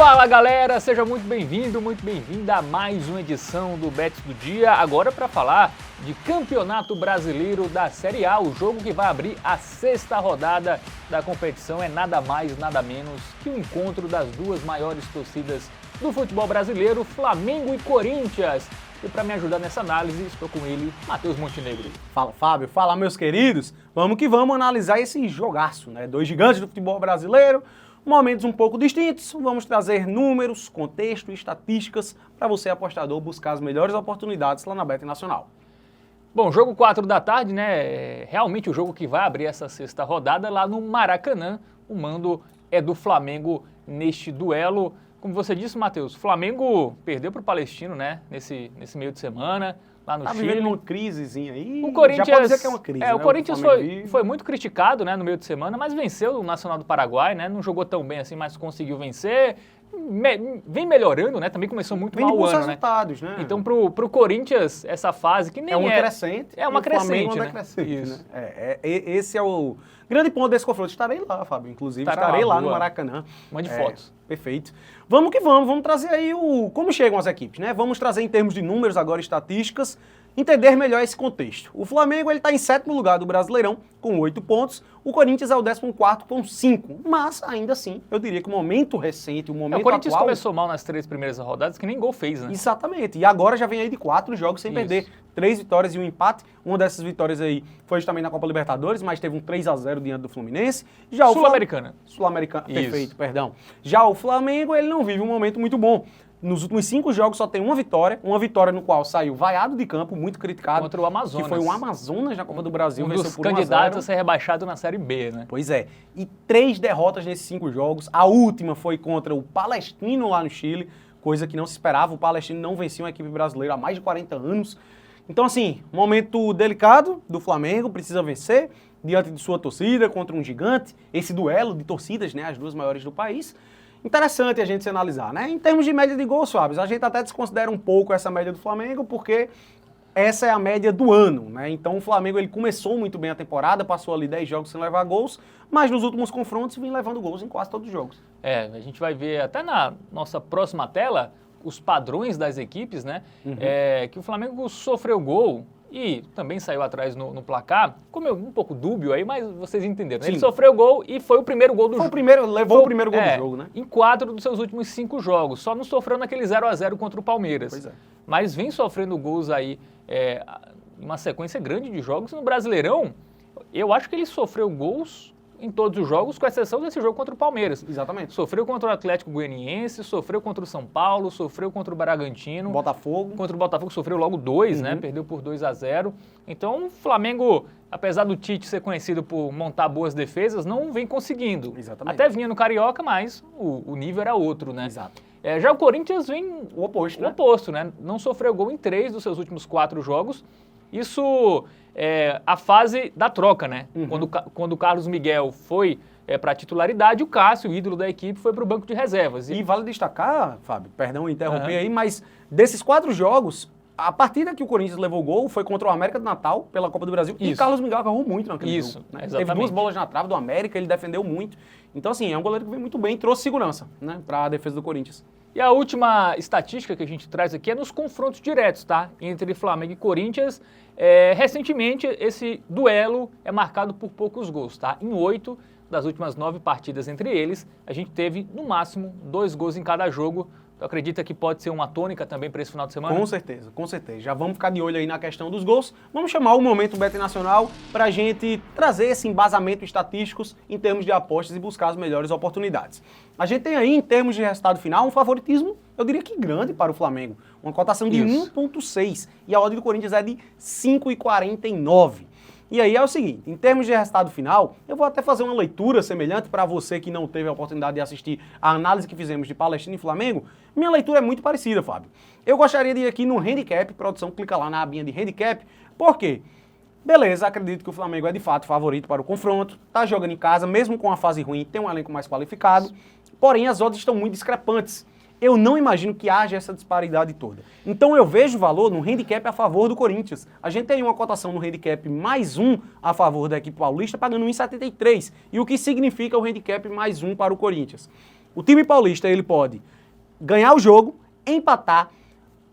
Fala galera, seja muito bem-vindo, muito bem-vinda a mais uma edição do Bets do Dia, agora para falar de Campeonato Brasileiro da Série A, o jogo que vai abrir a sexta rodada da competição é nada mais, nada menos que o encontro das duas maiores torcidas do futebol brasileiro, Flamengo e Corinthians. E para me ajudar nessa análise, estou com ele, Matheus Montenegro. Fala Fábio, fala meus queridos, vamos que vamos analisar esse jogaço, né? Dois gigantes do futebol brasileiro, momentos um pouco distintos, vamos trazer números, contexto e estatísticas para você, apostador, buscar as melhores oportunidades lá na Bet Nacional. Bom, jogo 4 da tarde, né? Realmente o jogo que vai abrir essa sexta rodada lá no Maracanã. O mando é do Flamengo neste duelo. Como você disse, Matheus, o Flamengo perdeu para o Palestino, né? Nesse meio de semana, lá no Chile. Tá vivendo uma crisezinha aí, o Corinthians, já pode dizer que é uma crise, né? O Corinthians foi muito criticado, né, no meio de semana, mas venceu o Nacional do Paraguai, né? Não jogou tão bem assim, mas conseguiu vencer. Vem melhorando, né? Também começou muito mal o ano, resultados, né? Então, pro Corinthians, essa fase que nem é uma crescente. É uma crescente, né? Isso. Né? Esse é o grande ponto desse confronto. Estarei lá, Fábio, inclusive. Estarei lá no Maracanã. Mande fotos. Perfeito. Vamos que vamos trazer aí como chegam as equipes, né? Vamos trazer em termos de números agora, estatísticas, entender melhor esse contexto. O Flamengo está em 7º lugar do Brasileirão, com 8 pontos. O Corinthians é o 14º com 5. Mas, ainda assim, eu diria que o momento recente, o momento atual... O Corinthians começou mal nas 3 primeiras rodadas, que nem gol fez, né? Exatamente. E agora já vem aí de 4 jogos sem perder. 3 vitórias e um empate. Uma dessas vitórias aí foi justamente na Copa Libertadores, mas teve um 3-0 diante do Fluminense. Sul-Americana. Sul-Americana, perfeito, perdão. Já o Flamengo, ele não vive um momento muito bom. Nos últimos 5 jogos só tem uma vitória no qual saiu vaiado de campo, muito criticado. Contra o Amazonas. Que foi o Amazonas na Copa do Brasil. Um dos candidatos a ser rebaixado na Série B, né? Pois é. E 3 derrotas nesses 5 jogos. A última foi contra o Palestino lá no Chile, coisa que não se esperava. O Palestino não vencia uma equipe brasileira há mais de 40 anos. Então, assim, momento delicado do Flamengo, precisa vencer diante de sua torcida contra um gigante. Esse duelo de torcidas, né? As duas maiores do país. Interessante a gente se analisar, né? Em termos de média de gols, Fábio, a gente até desconsidera um pouco essa média do Flamengo, porque essa é a média do ano, né? Então o Flamengo ele começou muito bem a temporada, passou ali 10 jogos sem levar gols, mas nos últimos confrontos vem levando gols em quase todos os jogos. A gente vai ver até na nossa próxima tela os padrões das equipes, né? Que o Flamengo sofreu gol e também saiu atrás no placar, como um pouco dúbio aí, mas vocês entenderam. Ele sofreu gol e foi o primeiro gol do jogo. Levou o primeiro gol do jogo, né? Em 4 dos seus últimos 5 jogos. Só não sofreu naquele 0-0 contra o Palmeiras. Pois é. Mas vem sofrendo gols aí, uma sequência grande de jogos. No Brasileirão, eu acho que ele sofreu gols em todos os jogos, com exceção desse jogo contra o Palmeiras. Exatamente. Sofreu contra o Atlético Goianiense, sofreu contra o São Paulo, sofreu contra o Bragantino. Botafogo. Contra o Botafogo sofreu logo 2, né? Perdeu por 2-0. Então o Flamengo, apesar do Tite ser conhecido por montar boas defesas, não vem conseguindo. Exatamente. Até vinha no Carioca, mas o nível era outro, né? Exato. Já o Corinthians vem o oposto, né? Não sofreu gol em 3 dos seus últimos 4 jogos. Isso é a fase da troca, né? Quando o Carlos Miguel foi para a titularidade, o Cássio, o ídolo da equipe, foi para o banco de reservas. E vale destacar, Fábio, perdão interromper aí, mas desses 4 jogos, a partida que o Corinthians levou gol foi contra o América do Natal, pela Copa do Brasil, e Carlos Miguel agarrou muito naquele jogo. Né? Teve 2 bolas na trave do América, ele defendeu muito. Então, assim, é um goleiro que vem muito bem, trouxe segurança, né, para a defesa do Corinthians. E a última estatística que a gente traz aqui é nos confrontos diretos, tá? Entre Flamengo e Corinthians. Recentemente, esse duelo é marcado por poucos gols, tá? Em 8 das últimas 9 partidas entre eles, a gente teve, no máximo, 2 gols em cada jogo. Tu acredita que pode ser uma tônica também para esse final de semana? Com certeza, com certeza. Já vamos ficar de olho aí na questão dos gols. Vamos chamar o Momento Bet Nacional para a gente trazer esse embasamento estatísticos em termos de apostas e buscar as melhores oportunidades. A gente tem aí, em termos de resultado final, um favoritismo, eu diria que grande para o Flamengo. Uma cotação de 1,6 e a odd do Corinthians é de 5,49. E aí é o seguinte, em termos de resultado final, eu vou até fazer uma leitura semelhante para você que não teve a oportunidade de assistir a análise que fizemos de Palestino e Flamengo. Minha leitura é muito parecida, Fábio. Eu gostaria de ir aqui no Handicap, produção, clica lá na abinha de Handicap. Por quê? Beleza, acredito que o Flamengo é de fato favorito para o confronto, tá jogando em casa, mesmo com a fase ruim, tem um elenco mais qualificado, porém as odds estão muito discrepantes. Eu não imagino que haja essa disparidade toda. Então eu vejo valor no handicap a favor do Corinthians. A gente tem uma cotação no handicap mais 1 a favor da equipe paulista, pagando 1,73. E o que significa o handicap mais 1 para o Corinthians? O time paulista, ele pode ganhar o jogo, empatar,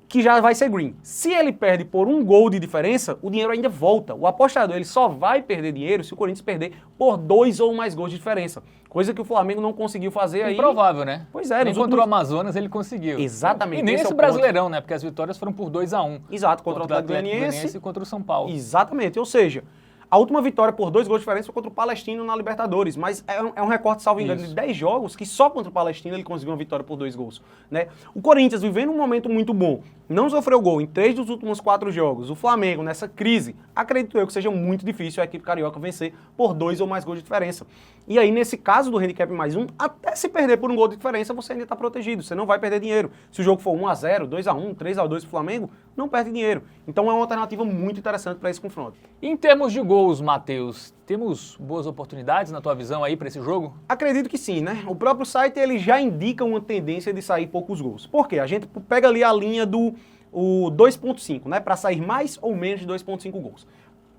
que já vai ser green. Se ele perde por um gol de diferença, o dinheiro ainda volta. O apostador, ele só vai perder dinheiro se o Corinthians perder por 2 ou mais gols de diferença. Coisa que o Flamengo não conseguiu fazer aí. Improvável, né? Pois é. Nem contra o Amazonas ele conseguiu. Exatamente. E nem esse Brasileirão, né? Porque as vitórias foram por 2-1. Exato, contra o Atlético Goianiense e contra o São Paulo. Exatamente, ou seja, a última vitória por 2 gols de diferença foi contra o Palestino na Libertadores, mas é um recorte, salvo engano, de 10 jogos que só contra o Palestino ele conseguiu uma vitória por 2 gols, né? O Corinthians vivendo um momento muito bom, não sofreu gol em 3 dos últimos 4 jogos. O Flamengo, nessa crise, acredito eu que seja muito difícil a equipe carioca vencer por 2 ou mais gols de diferença. E aí, nesse caso do handicap mais 1, até se perder por um gol de diferença, você ainda está protegido, você não vai perder dinheiro. Se o jogo for 1-0, 2-1, 3-2 pro Flamengo, não perde dinheiro. Então é uma alternativa muito interessante para esse confronto. Em termos de gols, Matheus, temos boas oportunidades na tua visão aí para esse jogo? Acredito que sim, né? O próprio site ele já indica uma tendência de sair poucos gols. Por quê? A gente pega ali a linha do 2.5, né? Para sair mais ou menos de 2.5 gols.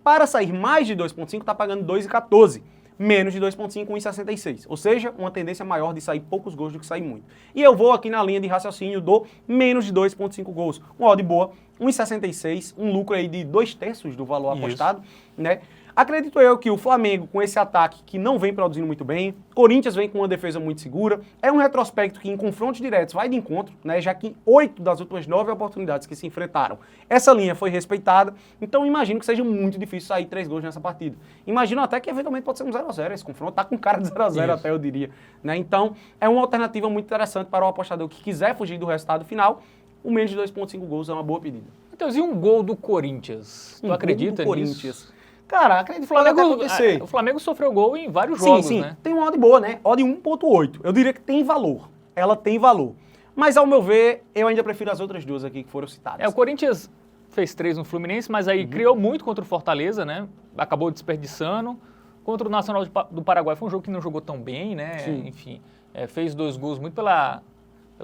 Para sair mais de 2.5 tá pagando 2,14. Menos de 2.5, 1,66. Ou seja, uma tendência maior de sair poucos gols do que sair muito. E eu vou aqui na linha de raciocínio do menos de 2.5 gols. Uma odd boa, 1,66, um lucro aí de 2/3 do valor apostado, né? Acredito eu que o Flamengo, com esse ataque que não vem produzindo muito bem, Corinthians vem com uma defesa muito segura, é um retrospecto que em confrontos diretos vai de encontro, né, já que 8 das últimas 9 oportunidades que se enfrentaram, essa linha foi respeitada, então imagino que seja muito difícil sair 3 gols nessa partida. Imagino até que eventualmente pode ser um 0-0 esse confronto, tá com cara de 0-0 até eu diria, né? Então é uma alternativa muito interessante para o apostador que quiser fugir do resultado final, o menos de 2.5 gols é uma boa pedida. Matheus, e um gol do Corinthians? Tu acredita nisso? Cara, acredito que pode até acontecer. O Flamengo sofreu gol em vários jogos, né? Tem uma odd boa, né? Odd 1.8. Eu diria que tem valor. Ela tem valor. Mas, ao meu ver, eu ainda prefiro as outras duas aqui que foram citadas. O Corinthians fez 3 no Fluminense, mas aí criou muito contra o Fortaleza, né? Acabou desperdiçando. Contra o Nacional do Paraguai foi um jogo que não jogou tão bem, né? Sim. Enfim, fez 2 gols muito pela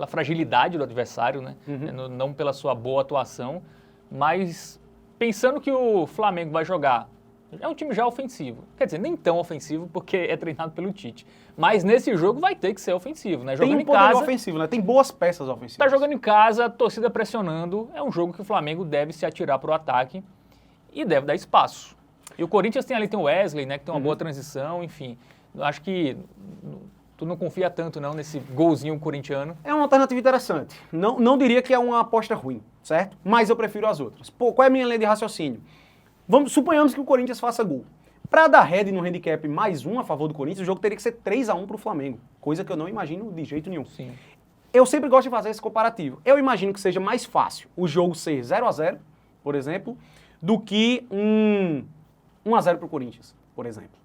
fragilidade do adversário, né? Não pela sua boa atuação. Mas pensando que o Flamengo vai jogar... É um time já ofensivo. Quer dizer, nem tão ofensivo porque é treinado pelo Tite. Mas nesse jogo vai ter que ser ofensivo, né? Jogando tem um poder ofensivo, né? Tem boas peças ofensivas. Tá jogando em casa, torcida pressionando. É um jogo que o Flamengo deve se atirar pro ataque e deve dar espaço. E o Corinthians tem o Wesley, né? Que tem uma boa transição, enfim. Acho que tu não confia tanto não nesse golzinho corintiano. É uma alternativa interessante. Não diria que é uma aposta ruim, certo? Mas eu prefiro as outras. Pô, qual é a minha linha de raciocínio? Suponhamos que o Corinthians faça gol. Para dar head no handicap mais 1 a favor do Corinthians, o jogo teria que ser 3-1 para o Flamengo. Coisa que eu não imagino de jeito nenhum. Sim. Eu sempre gosto de fazer esse comparativo. Eu imagino que seja mais fácil o jogo ser 0-0, por exemplo, do que 1-0 para o Corinthians, por exemplo.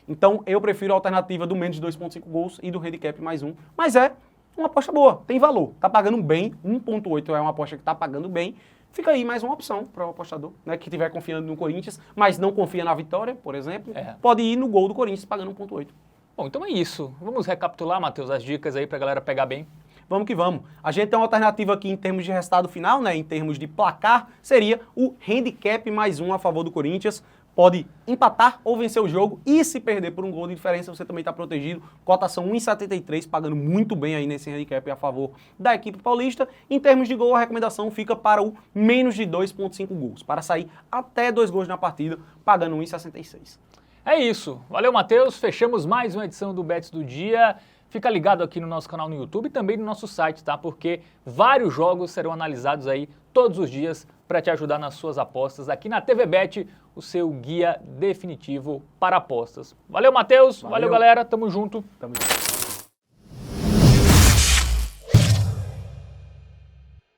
Então, eu prefiro a alternativa do menos de 2.5 gols e do handicap mais 1. Mas é uma aposta boa, tem valor. Tá pagando bem, 1.8 é uma aposta que tá pagando bem. Fica aí mais uma opção para o apostador, né, que estiver confiando no Corinthians, mas não confia na vitória, por exemplo, pode ir no gol do Corinthians pagando 1.8. Bom, então é isso. Vamos recapitular, Matheus, as dicas aí para a galera pegar bem. Vamos que vamos. A gente tem uma alternativa aqui em termos de resultado final, né, em termos de placar, seria o handicap mais 1 a favor do Corinthians. Pode empatar ou vencer o jogo e se perder por um gol de diferença, você também está protegido. Cotação 1,73, pagando muito bem aí nesse handicap a favor da equipe paulista. Em termos de gol, a recomendação fica para o menos de 2.5 gols, para sair até 2 gols na partida, pagando 1,66. É isso. Valeu, Matheus. Fechamos mais uma edição do Bets do Dia. Fica ligado aqui no nosso canal no YouTube e também no nosso site, tá? Porque vários jogos serão analisados aí todos os dias para te ajudar nas suas apostas aqui na TV Bet, o seu guia definitivo para apostas. Valeu, Matheus. Valeu, galera. Tamo junto. Tamo junto.